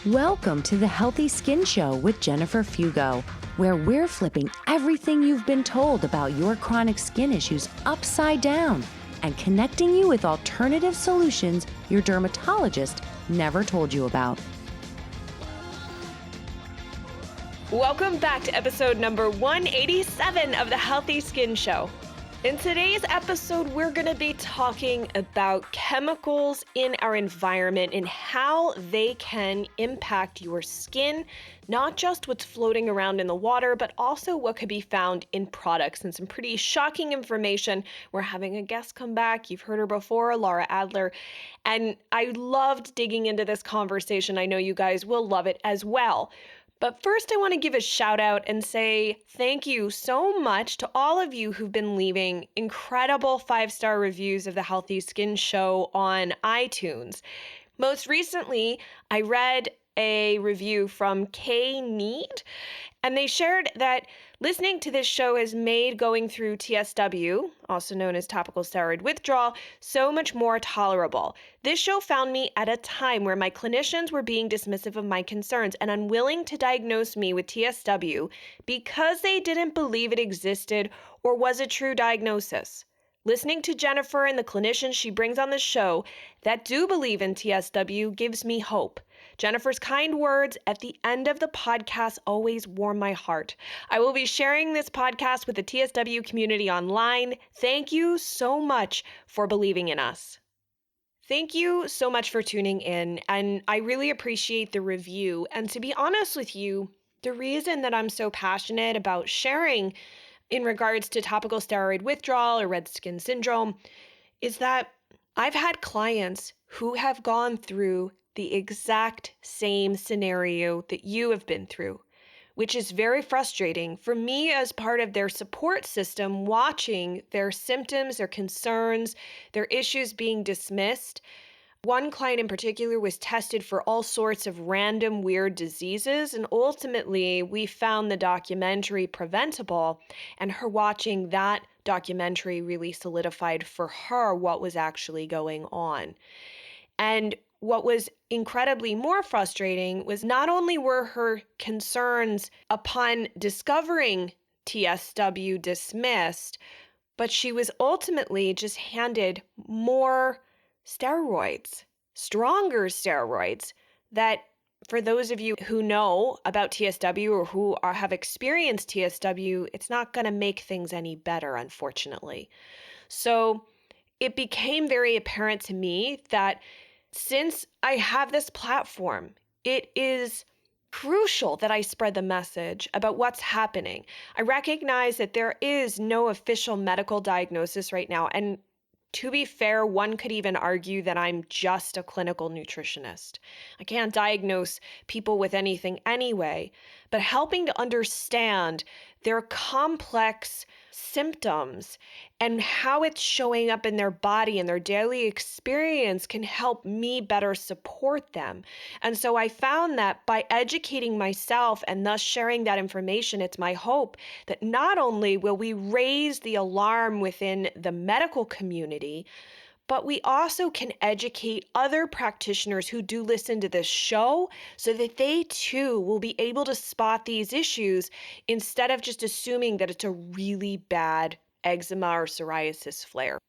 Welcome to the Healthy Skin Show with Jennifer Fugo, where we're flipping everything you've been told about your chronic skin issues upside down and connecting you with alternative solutions your dermatologist never told you about. Welcome back to episode number 187 of the Healthy Skin Show. In today's episode, we're going to be talking about chemicals in our environment and how they can impact your skin, not just what's floating around in the water, but also what could be found in products and some pretty shocking information. We're having a guest come back. You've heard her before, Lara Adler, and I loved digging into this conversation. I know you guys will love it as well. But first, I want to give a shout out and say thank you so much to all of you who've been leaving incredible 5-star reviews of the Healthy Skin Show on iTunes. Most recently, I read a review from Kay Need, and they shared that listening to this show has made going through TSW, also known as topical steroid withdrawal, so much more tolerable. This show found me at a time where my clinicians were being dismissive of my concerns and unwilling to diagnose me with TSW because they didn't believe it existed or was a true diagnosis. Listening to Jennifer and the clinicians she brings on the show that do believe in TSW gives me hope. Jennifer's kind words at the end of the podcast always warm my heart. I will be sharing this podcast with the TSW community online. Thank you so much for believing in us. Thank you so much for tuning in, and I really appreciate the review. And to be honest with you, the reason that I'm so passionate about sharing in regards to topical steroid withdrawal or red skin syndrome is that I've had clients who have gone through the exact same scenario that you have been through, which is very frustrating for me as part of their support system, watching their symptoms, their concerns, their issues being dismissed. One client in particular was tested for all sorts of random weird diseases, and ultimately we found the documentary preventable, and her watching that documentary really solidified for her what was actually going on. And what was incredibly more frustrating was not only were her concerns upon discovering TSW dismissed, but she was ultimately just handed more steroids, stronger steroids that, for those of you who know about TSW or who have experienced TSW, it's not going to make things any better, unfortunately. So it became very apparent to me that since I have this platform, it is crucial that I spread the message about what's happening. I recognize that there is no official medical diagnosis right now, and to be fair, one could even argue that I'm just a clinical nutritionist. I can't diagnose people with anything anyway, but helping to understand their complex symptoms and how it's showing up in their body and their daily experience can help me better support them. And so I found that by educating myself and thus sharing that information, it's my hope that not only will we raise the alarm within the medical community, but we also can educate other practitioners who do listen to this show so that they too will be able to spot these issues instead of just assuming that it's a really bad eczema or psoriasis flare.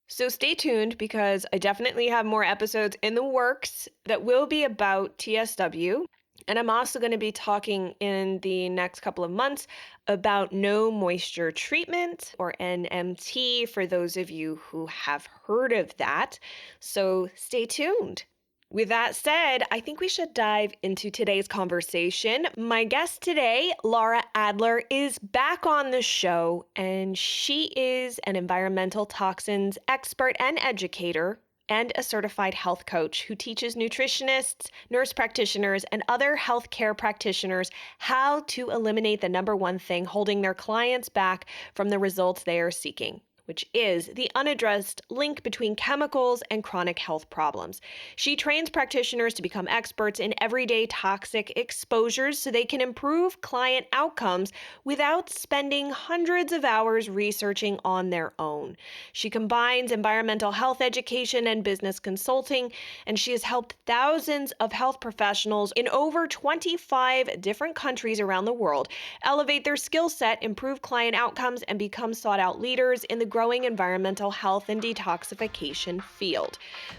So stay tuned because I definitely have more episodes in the works that will be about TSW. And I'm also going to be talking in the next couple of months about no moisture treatment, or NMT, for those of you who have heard of that. So stay tuned. With that said, I think we should dive into today's conversation. My guest today, Lara Adler, is back on the show, and she is an environmental toxins expert and educator, and a certified health coach who teaches nutritionists, nurse practitioners, and other healthcare practitioners how to eliminate the number one thing holding their clients back from the results they are seeking. which is the unaddressed link between chemicals and chronic health problems. She trains practitioners to become experts in everyday toxic exposures so they can improve client outcomes without spending hundreds of hours researching on their own. She combines environmental health education and business consulting, and she has helped thousands of health professionals in over 25 different countries around the world elevate their skill set, improve client outcomes, and become sought-out leaders in the growing environmental health and detoxification field.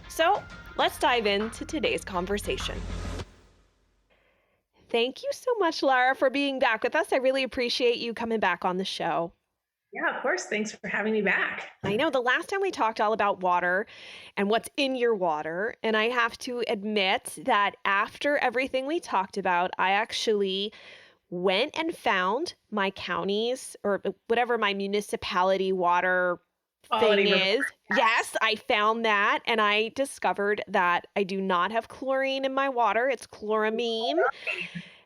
So let's dive into today's conversation. Thank you so much, Lara, for being back with us. I really appreciate you coming back on the show. Yeah, of course. Thanks for having me back. I know the last time we talked all about water and what's in your water, and I have to admit that after everything we talked about, I actually went and found my county's or whatever my municipality water Quality thing report. is. Yes, I found that, and I discovered that I do not have chlorine in my water. It's chloramine.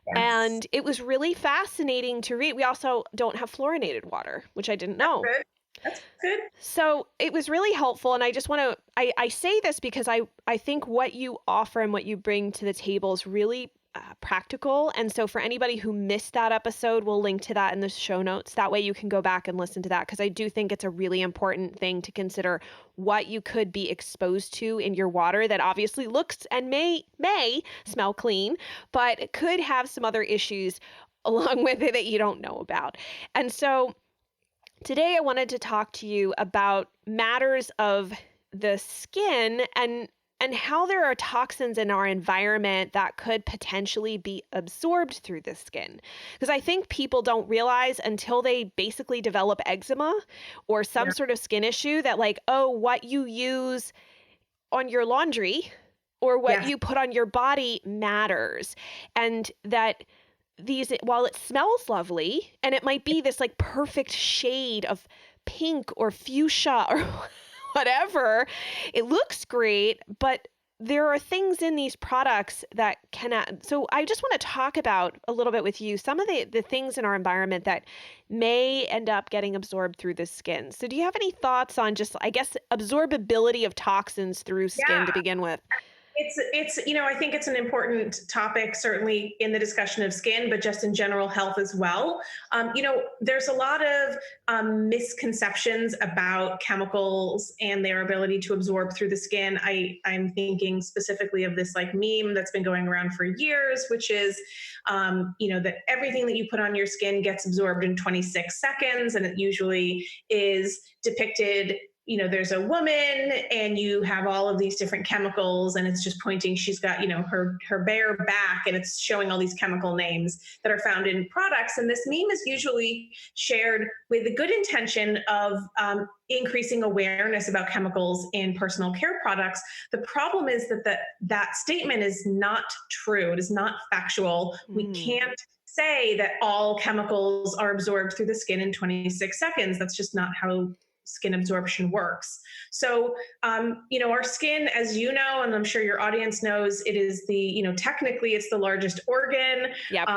Yes. And it was really fascinating to read. We also don't have fluorinated water, which I didn't know. Good. That's good. So it was really helpful. And I just want to, I say this because I think what you offer and what you bring to the table is really practical. And so for anybody who missed that episode, we'll link to that in the show notes. That way you can go back and listen to that, because I do think it's a really important thing to consider what you could be exposed to in your water that obviously looks and may smell clean, but it could have some other issues along with it that you don't know about. And so today I wanted to talk to you about matters of the skin and how there are toxins in our environment that could potentially be absorbed through the skin. Because I think people don't realize until they basically develop eczema or some sort of skin issue that like, oh, what you use on your laundry or what you put on your body matters. And that these, while it smells lovely, and it might be this like perfect shade of pink or fuchsia or whatever, it looks great, but there are things in these products that cannot. So I just want to talk about a little bit with you some of the things in our environment that may end up getting absorbed through the skin. So do you have any thoughts on just, I guess, absorbability of toxins through skin to begin with? It's I think it's an important topic, certainly in the discussion of skin, but just in general health as well. There's a lot of misconceptions about chemicals and their ability to absorb through the skin. I'm thinking specifically of this like meme that's been going around for years, which is, that everything that you put on your skin gets absorbed in 26 seconds. And it usually is depicted, there's a woman and you have all of these different chemicals and it's just pointing, she's got, her bare back and it's showing all these chemical names that are found in products. And this meme is usually shared with the good intention of increasing awareness about chemicals in personal care products. The problem is that statement is not true. It is not factual. We can't say that all chemicals are absorbed through the skin in 26 seconds. That's just not how skin absorption works. So, our skin, as you know, and I'm sure your audience knows, it is technically it's the largest organ. Yep.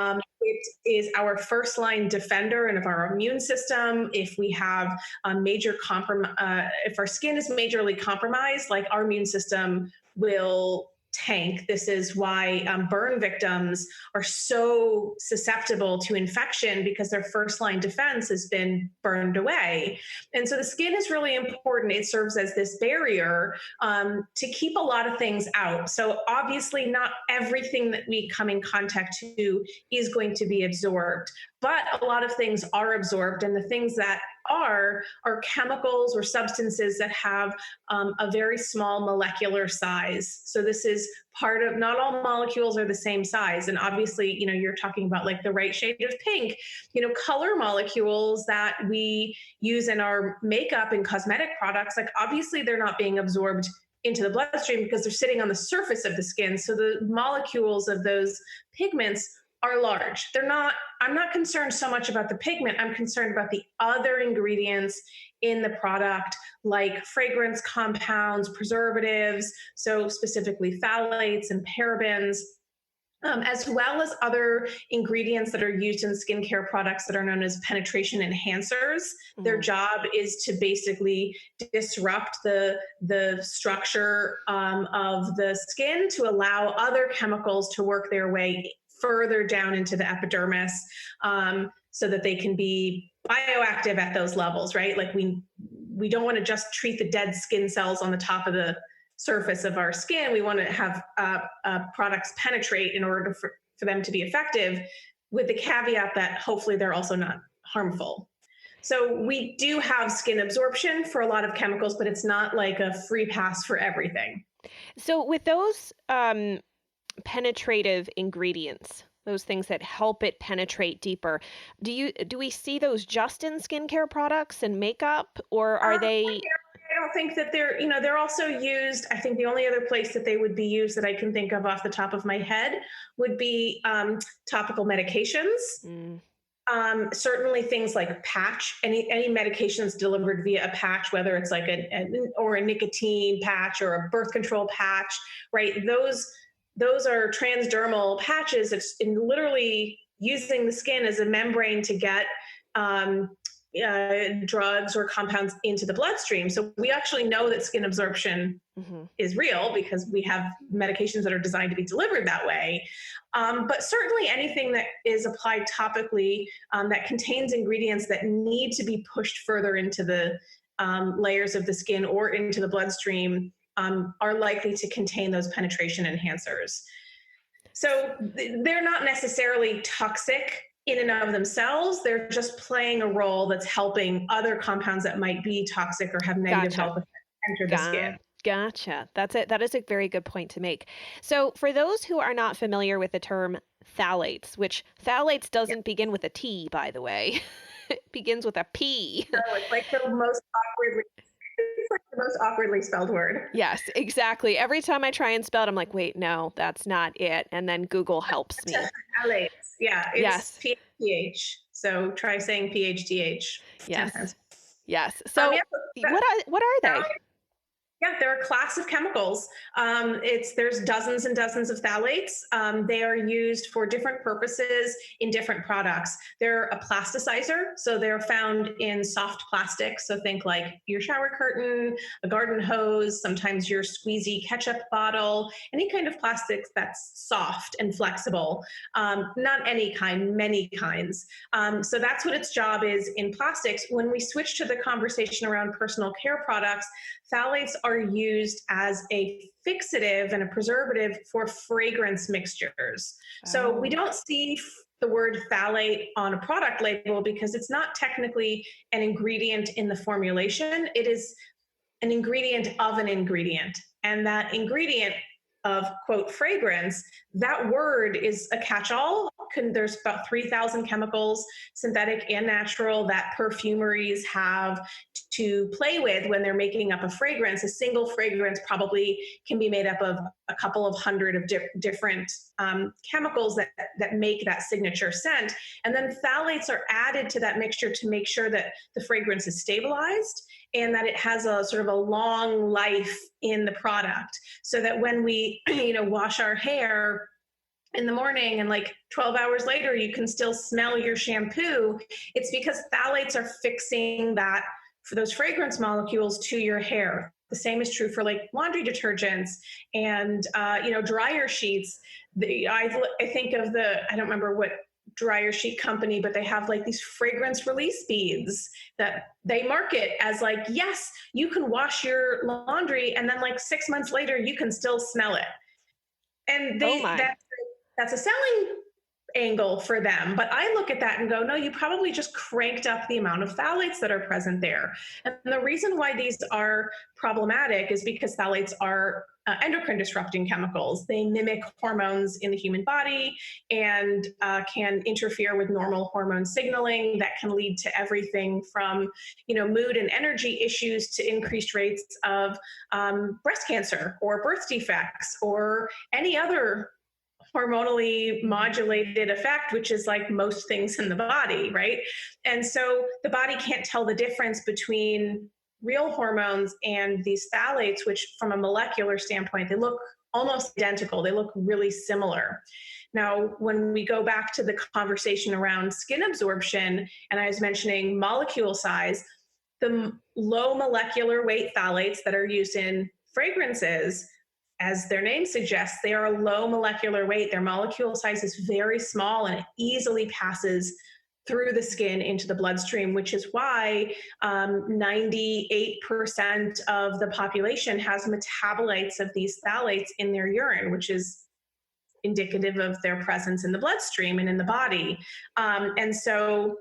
It is our first line defender and of our immune system. If we have if our skin is majorly compromised, like our immune system will tank. This is why burn victims are so susceptible to infection, because their first line defense has been burned away. And so the skin is really important. It serves as this barrier to keep a lot of things out. So obviously not everything that we come in contact to is going to be absorbed, but a lot of things are absorbed. And the things that are chemicals or substances that have a very small molecular size. So this is part of, not all molecules are the same size. And obviously, you're talking about like the right shade of pink, color molecules that we use in our makeup and cosmetic products. Like obviously they're not being absorbed into the bloodstream because they're sitting on the surface of the skin. So the molecules of those pigments are large. I'm not concerned so much about the pigment. I'm concerned about the other ingredients in the product, like fragrance compounds, preservatives, so specifically phthalates and parabens. as well as other ingredients that are used in skincare products that are known as penetration enhancers. Their job is to basically disrupt the structure of the skin to allow other chemicals to work their way further down into the epidermis, so that they can be bioactive at those levels, right? Like we don't want to just treat the dead skin cells on the top of the surface of our skin. We want to have products penetrate in order for them to be effective, with the caveat that hopefully they're also not harmful. So we do have skin absorption for a lot of chemicals, but it's not like a free pass for everything. So with those penetrative ingredients, those things that help it penetrate deeper, do we see those just in skincare products and makeup, or are they? I don't think that they're also used. I think the only other place that they would be used that I can think of off the top of my head would be topical medications. Certainly things like patch, any medications delivered via a patch, whether it's like a nicotine patch or a birth control patch, right? Those are transdermal patches. It's literally using the skin as a membrane to get drugs or compounds into the bloodstream. So we actually know that skin absorption is real because we have medications that are designed to be delivered that way. But certainly anything that is applied topically that contains ingredients that need to be pushed further into the layers of the skin or into the bloodstream are likely to contain those penetration enhancers. So they're not necessarily toxic in and of themselves. They're just playing a role that's helping other compounds that might be toxic or have negative health effects enter the skin. Gotcha. That's it. That is a very good point to make. So for those who are not familiar with the term phthalates, which phthalates doesn't begin with a T, by the way, it begins with a P. So it's like the most awkwardly spelled word. Yes, exactly. Every time I try and spell it, I'm like, wait, no, that's not it. And then Google helps me. Phthalates. Yeah, it's PH. So try saying PHTH. Yes. Yes. So what are they? Yeah, they're a class of chemicals. There's dozens and dozens of phthalates. They are used for different purposes in different products. They're a plasticizer, so they're found in soft plastics. So think like your shower curtain, a garden hose, sometimes your squeezy ketchup bottle, any kind of plastic that's soft and flexible. Not any kind, many kinds. So that's what its job is in plastics. When we switch to the conversation around personal care products, phthalates are used as a fixative and a preservative for fragrance mixtures. So we don't see the word phthalate on a product label because it's not technically an ingredient in the formulation. It is an ingredient of an ingredient. And that ingredient of, quote, fragrance, that word is a catch-all. There's about 3,000 chemicals, synthetic and natural, that perfumeries have to play with when they're making up a fragrance. A single fragrance probably can be made up of a couple of hundred of different chemicals that make that signature scent. And then phthalates are added to that mixture to make sure that the fragrance is stabilized and that it has a sort of a long life in the product, so that when we wash our hair in the morning and like 12 hours later you can still smell your shampoo, it's because phthalates are fixing that for those fragrance molecules to your hair. The same is true for like laundry detergents and dryer sheets. I think of I don't remember what dryer sheet company, but they have like these fragrance release beads that they market as like, yes, you can wash your laundry and then like 6 months later you can still smell it. And that's a selling angle for them. But I look at that and go, no, you probably just cranked up the amount of phthalates that are present there. And the reason why these are problematic is because phthalates are endocrine disrupting chemicals. They mimic hormones in the human body and can interfere with normal hormone signaling that can lead to everything from, mood and energy issues to increased rates of breast cancer or birth defects or any other hormonally modulated effect, which is like most things in the body, right? And so the body can't tell the difference between real hormones and these phthalates, which from a molecular standpoint, they look almost identical. They look really similar. Now, when we go back to the conversation around skin absorption, and I was mentioning molecule size, the low molecular weight phthalates that are used in fragrances, as their name suggests, they are low molecular weight. Their molecule size is very small and it easily passes through the skin into the bloodstream, which is why 98% of the population has metabolites of these phthalates in their urine, which is indicative of their presence in the bloodstream and in the body. And so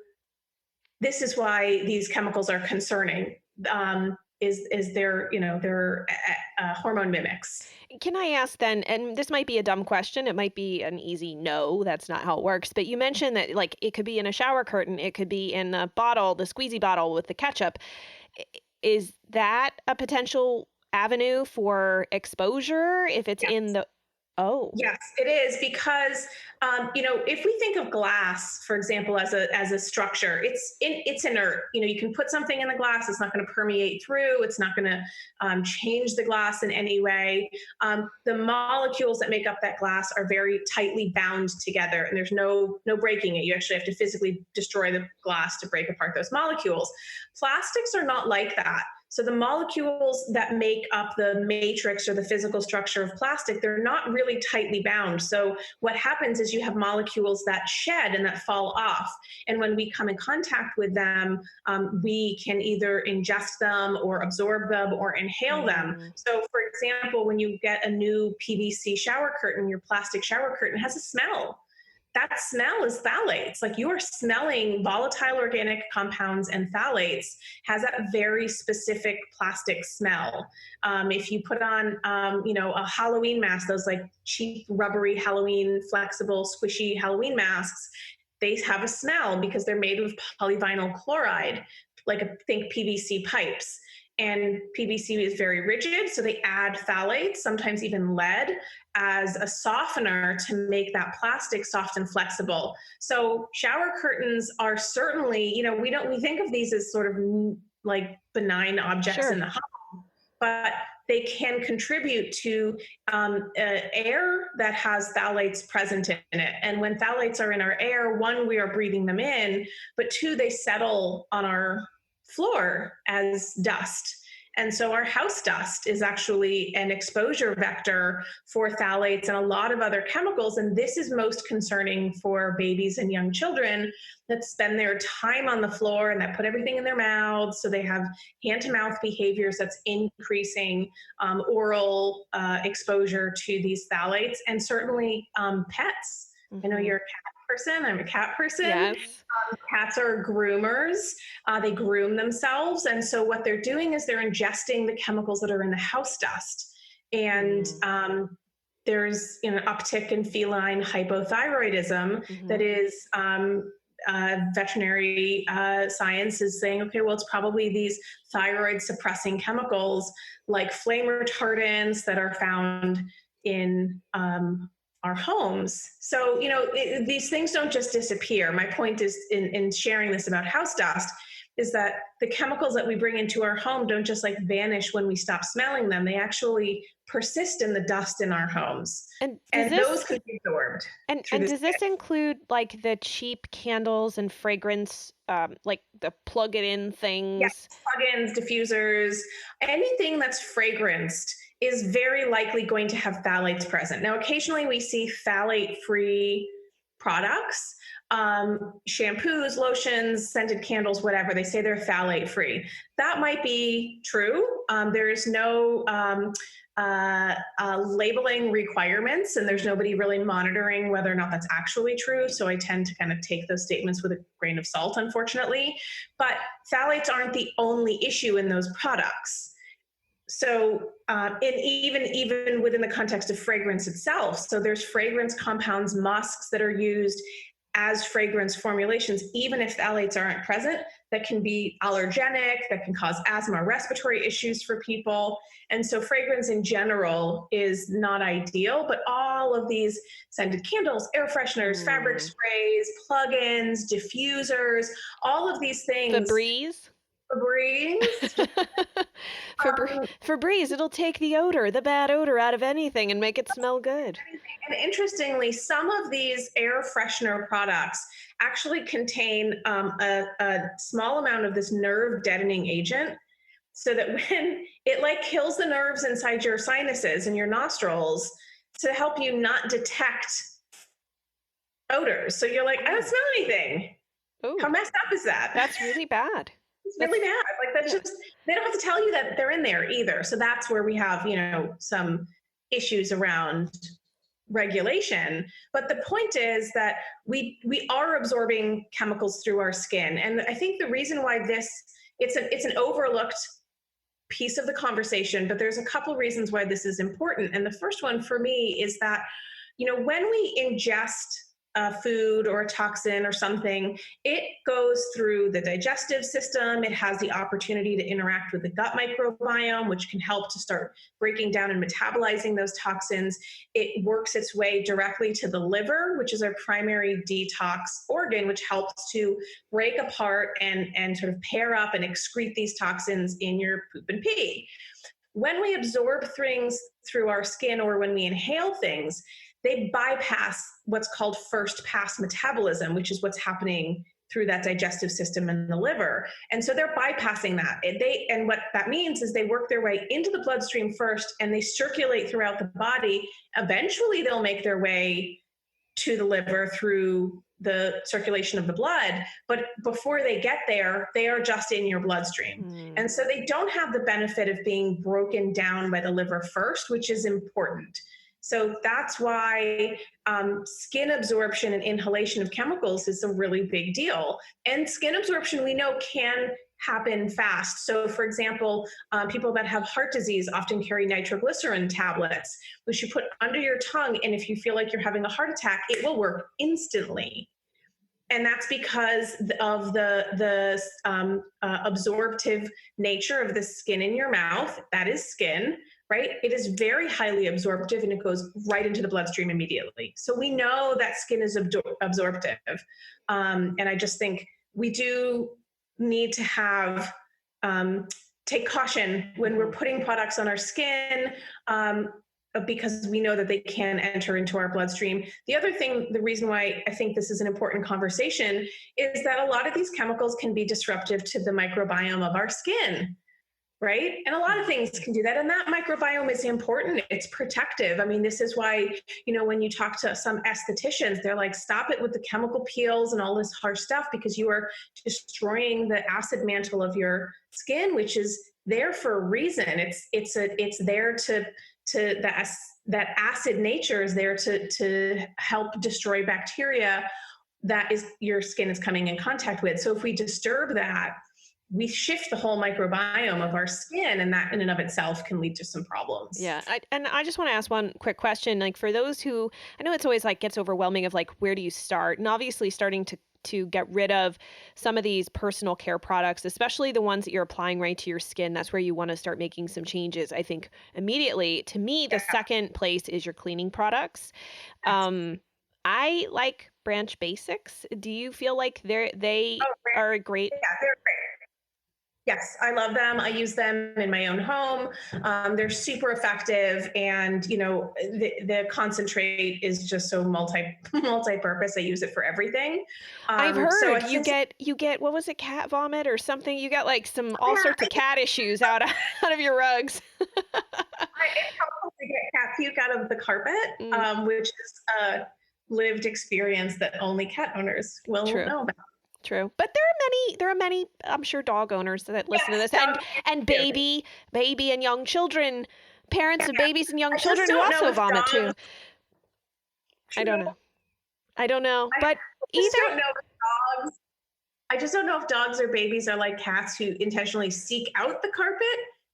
this is why these chemicals are concerning. Is they're hormone mimics. Can I ask then, and this might be a dumb question, it might be an easy no, that's not how it works, but you mentioned that like it could be in a shower curtain, it could be in a bottle, the squeezy bottle with the ketchup. Is that a potential avenue for exposure if it's Yes. in the Oh. Yes, it is because if we think of glass, for example, as a structure, it's inert. You can put something in the glass; it's not going to permeate through. It's not going to change the glass in any way. The molecules that make up that glass are very tightly bound together, and there's no breaking it. You actually have to physically destroy the glass to break apart those molecules. Plastics are not like that. So the molecules that make up the matrix or the physical structure of plastic, they're not really tightly bound. So what happens is you have molecules that shed and that fall off. And when we come in contact with them, we can either ingest them or absorb them or inhale them. So for example, when you get a new PVC shower curtain, your plastic shower curtain has a smell. That smell is phthalates. Like you are smelling volatile organic compounds, and phthalates has that very specific plastic smell. If you put on, a Halloween mask, those like cheap, rubbery Halloween, flexible, squishy Halloween masks, they have a smell because they're made with polyvinyl chloride, think PVC pipes. And PVC is very rigid, so they add phthalates, sometimes even lead, as a softener to make that plastic soft and flexible. So shower curtains are certainly, we think of these as sort of like benign objects in the home, but they can contribute to air that has phthalates present in it. And when phthalates are in our air, one, we are breathing them in, but two, they settle on our floor as dust. And so our house dust is actually an exposure vector for phthalates and a lot of other chemicals. And this is most concerning for babies and young children that spend their time on the floor and that put everything in their mouths. So they have hand-to-mouth behaviors that's increasing oral exposure to these phthalates, and certainly pets. I know you're a cat person. I'm a cat person. Yes. Cats are groomers. They groom themselves. And so what they're doing is they're ingesting the chemicals that are in the house dust. And there's an uptick in feline hypothyroidism that is veterinary science is saying, okay, well, it's probably these thyroid suppressing chemicals like flame retardants that are found in our homes. So, these things don't just disappear. My point is in sharing this about house dust is that the chemicals that we bring into our home don't just like vanish when we stop smelling them. They actually persist in the dust in our homes. And those can be absorbed. And does this include like the cheap candles and fragrance, like the plug it in things? Yes, plug-ins, diffusers, anything that's fragranced is very likely going to have phthalates present. Now, occasionally we see phthalate-free products, shampoos, lotions, scented candles, whatever. They say they're phthalate-free. That might be true. There's no labeling requirements, and there's nobody really monitoring whether or not that's actually true. So I tend to kind of take those statements with a grain of salt, unfortunately. But phthalates aren't the only issue in those products. So, and even within the context of fragrance itself, so there's fragrance compounds, musks that are used as fragrance formulations, even if phthalates aren't present, that can be allergenic, that can cause asthma, respiratory issues for people. And so fragrance in general is not ideal, but all of these scented candles, air fresheners, fabric sprays, plug-ins, diffusers, all of these things. Febreze? Febreze. Um, Febreze, it'll take the odor, the bad odor out of anything and make it smell good. and interestingly, some of these air freshener products actually contain a small amount of this nerve deadening agent, so that when it like kills the nerves inside your sinuses and your nostrils to help you not detect odors. So you're like, I don't smell anything. Oh, How messed up is that? that's really bad. It's really bad. Like that's just, they don't have to tell you that they're in there either. So that's where we have, some issues around regulation. But the point is that we are absorbing chemicals through our skin. And I think the reason why it's an overlooked piece of the conversation, but there's a couple reasons why this is important. And the first one for me is that, when we ingest a food or a toxin or something, it goes through the digestive system. It has the opportunity to interact with the gut microbiome, which can help to start breaking down and metabolizing those toxins. It works its way directly to the liver, which is our primary detox organ, which helps to break apart and sort of pair up and excrete these toxins in your poop and pee. When we absorb things through our skin or when we inhale things, they bypass what's called first pass metabolism, which is what's happening through that digestive system in the liver. And so they're bypassing that. And what that means is they work their way into the bloodstream first and they circulate throughout the body. Eventually they'll make their way to the liver through the circulation of the blood. But before they get there, they are just in your bloodstream. And so they don't have the benefit of being broken down by the liver first, which is important. So that's why skin absorption and inhalation of chemicals is a really big deal. And skin absorption, we know, can happen fast. So for example, people that have heart disease often carry nitroglycerin tablets, which you put under your tongue. And if you feel like you're having a heart attack, it will work instantly. And that's because of the absorptive nature of the skin in your mouth. That is skin. Right? It is very highly absorptive and it goes right into the bloodstream immediately. So we know that skin is absorptive. And I just think we do need to have, take caution when we're putting products on our skin, because we know that they can enter into our bloodstream. The other thing, the reason why I think this is an important conversation is that a lot of these chemicals can be disruptive to the microbiome of our skin. Right? And a lot of things can do that. And that microbiome is important. It's protective. I mean, this is why, when you talk to some estheticians, they're like, stop it with the chemical peels and all this harsh stuff, because you are destroying the acid mantle of your skin, which is there for a reason. It's there that acid nature is there to help destroy bacteria that your skin is coming in contact with. So if we disturb that, we shift the whole microbiome of our skin, and that in and of itself can lead to some problems. Yeah. I just want to ask one quick question. Like for those who, I know it's always like gets overwhelming of like, where do you start? And obviously starting to get rid of some of these personal care products, especially the ones that you're applying right to your skin. That's where you want to start making some changes. I think immediately, to me, the second place is your cleaning products. I like Branch Basics. Do you feel like they are great? Yeah, they're great. Yes, I love them. I use them in my own home. They're super effective, and the concentrate is just so multi-purpose. I use it for everything. I've heard you get what was it, cat vomit or something? You got like all sorts of cat issues out of your rugs. It's helpful to get cat puke out of the carpet, which is a lived experience that only cat owners will know about. True. But there are many, I'm sure, dog owners that listen to this, and baby and young children, parents of babies and young children who also vomit too. I don't know. But I just don't know if dogs or babies are like cats who intentionally seek out the carpet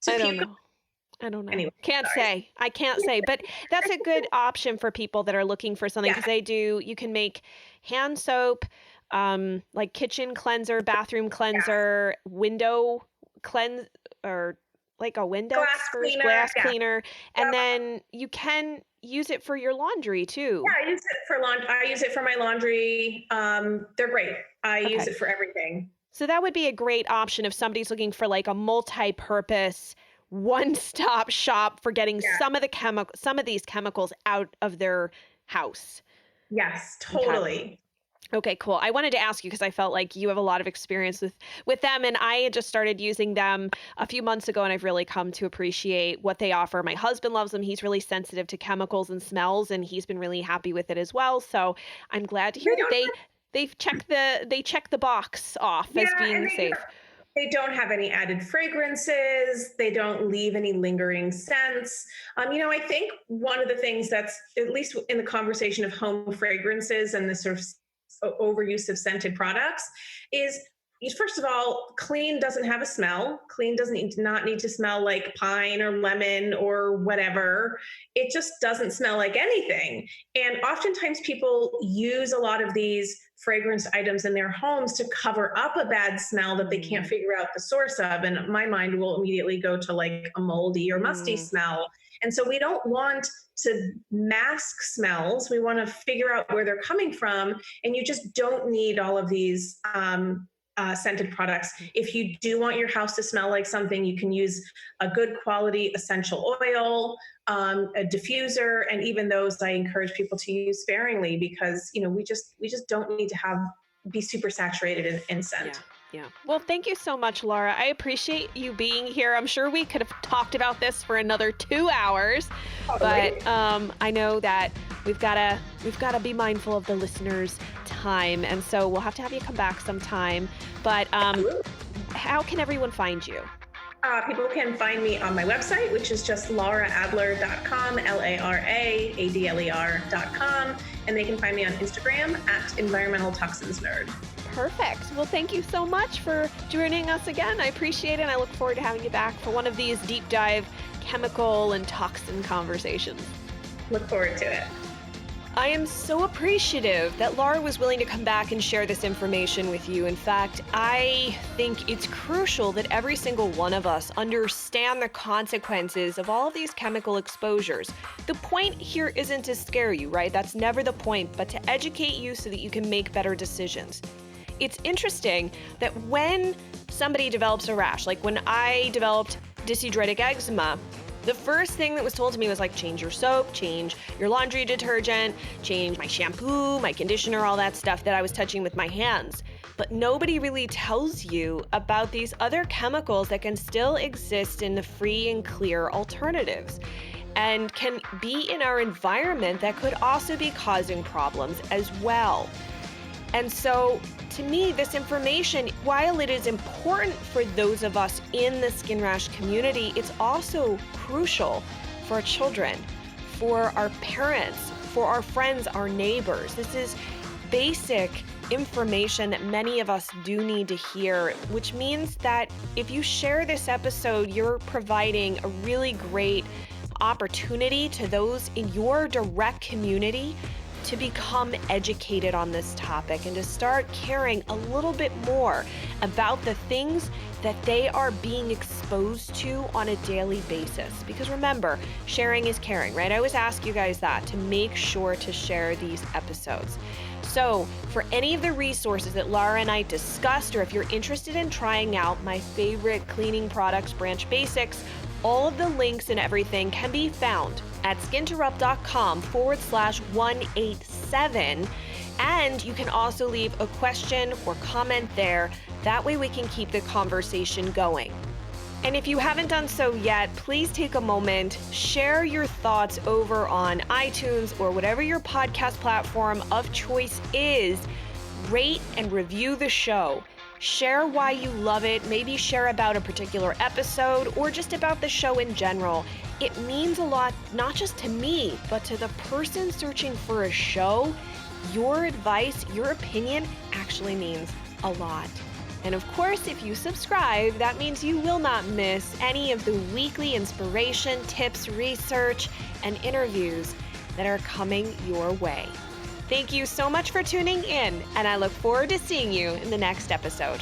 to puke. I don't know. Anyway, I can't say, but that's a good option for people that are looking for something, because you can make hand soap, like kitchen cleanser, bathroom cleanser, window cleanse, or like a window glass cleaner. And then you can use it for your laundry too. Yeah, I use it for laundry. I use it for my laundry. They're great. I use it for everything. So that would be a great option if somebody's looking for like a multi-purpose one-stop shop for getting Yeah. some of these chemicals out of their house. Yes, Okay. totally. Okay, cool. I wanted to ask you because I felt like you have a lot of experience with them, and I had just started using them a few months ago, and I've really come to appreciate what they offer. My husband loves them. He's really sensitive to chemicals and smells, and he's been really happy with it as well. So I'm glad to hear They that don't they check the box off Yeah, as and being safe. they don't have any added fragrances. They don't leave any lingering scents. I think one of the things that's, at least in the conversation of home fragrances and the sort of overuse of scented products, is first of all, clean doesn't have a smell. Clean not need to smell like pine or lemon or whatever. It just doesn't smell like anything. And oftentimes people use a lot of these fragrance items in their homes to cover up a bad smell that they can't figure out the source of. And my mind will immediately go to like a moldy or musty smell. And so we don't want to mask smells. We want to figure out where they're coming from. And you just don't need all of these scented products. If you do want your house to smell like something, you can use a good quality essential oil, a diffuser, and even those I encourage people to use sparingly, because we just don't need to be super saturated in scent. Yeah. Well, thank you so much, Lara. I appreciate you being here. I'm sure we could have talked about this for another 2 hours, but I know that we've got to be mindful of the listeners' time, and so we'll have to have you come back sometime. But how can everyone find you? People can find me on my website, which is just laraadler.com, LARAADLER.com, and they can find me on Instagram at Environmental Toxins Nerd. Perfect. Well, thank you so much for joining us again. I appreciate it, and I look forward to having you back for one of these deep dive chemical and toxin conversations. Look forward to it. I am so appreciative that Lara was willing to come back and share this information with you. In fact, I think it's crucial that every single one of us understand the consequences of all of these chemical exposures. The point here isn't to scare you, right? That's never the point, but to educate you so that you can make better decisions. It's interesting that when somebody develops a rash, like when I developed dyshidrotic eczema, the first thing that was told to me was like, change your soap, change your laundry detergent, change my shampoo, my conditioner, all that stuff that I was touching with my hands. But nobody really tells you about these other chemicals that can still exist in the free and clear alternatives and can be in our environment that could also be causing problems as well. And so to me, this information, while it is important for those of us in the skin rash community, it's also crucial for our children, for our parents, for our friends, our neighbors. This is basic information that many of us do need to hear, which means that if you share this episode, you're providing a really great opportunity to those in your direct community to become educated on this topic and to start caring a little bit more about the things that they are being exposed to on a daily basis. Because remember, sharing is caring, right? I always ask you guys that, to make sure to share these episodes. So for any of the resources that Lara and I discussed, or if you're interested in trying out my favorite cleaning products, Branch Basics, all of the links and everything can be found at skinterrupt.com/187. And you can also leave a question or comment there. That way we can keep the conversation going. And if you haven't done so yet, please take a moment, share your thoughts over on iTunes or whatever your podcast platform of choice is. Rate and review the show. Share why you love it, maybe share about a particular episode or just about the show in general. It means a lot, not just to me, but to the person searching for a show. Your advice, your opinion actually means a lot. And of course, if you subscribe, that means you will not miss any of the weekly inspiration, tips, research, and interviews that are coming your way. Thank you so much for tuning in, and I look forward to seeing you in the next episode.